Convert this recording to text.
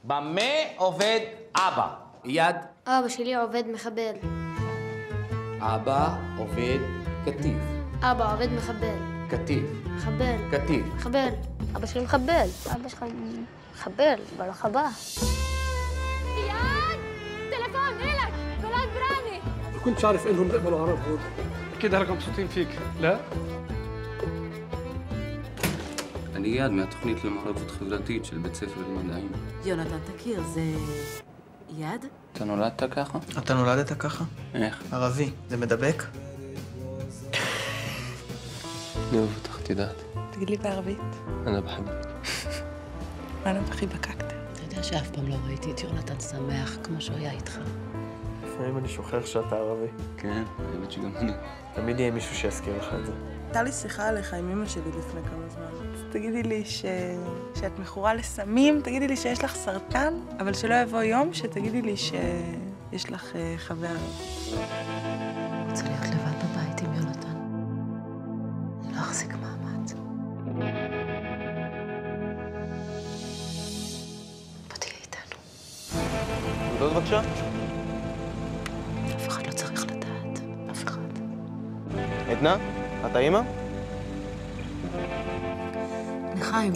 במה עובד אבא? יד. אבא שלי עובד מחבל. אבא עובד קטיף. אבא עובד מחבל. קטיף. מחבל. קטיף. מחבל. אבא שלי מחבל. אבא שלך מחבל, ברוך הבא. اياد تليفون إلك بلاد براني. ما كنتش عارف انهم بيقبلوا عرب هون. اكيد هلقوا مبسوطين فيك، لا؟ אני איאד מהתוכנית למעורבות חברתית של בית ספר למדעים. יונתן, תכיר, זה איאד? אתה נולדת ככה? אתה נולדת ככה? איך? ערבי. זה מדבק? אני אוהב אותך, תדעת. תגיד לי בערבית. אני בחבק. אני בכי בקקת. אתה יודע שאף פעם לא ראיתי את יונתן שמח כמו שהוא היה איתך. לפעמים אני שוכח שאתה ערבי. כן, האמת שגם אני. תמיד יהיה מישהו שיזכיר לך את זה. הייתה לי שיחה עליך עם אמא שלי לפני כמה זמן. אז תגידי לי שאת מכורה לסמים, תגידי לי שיש לך סרטן, אבל שלא יבוא יום שתגידי לי שיש לך חבר. רוצה להיות לבד בבית עם יונתן. אני לא אחזיק מעמד. בוא תהיה איתנו. תודות בבקשה. אף אחד לא צריך לדעת. אף אחד. עדנה, את האמא? לחיים.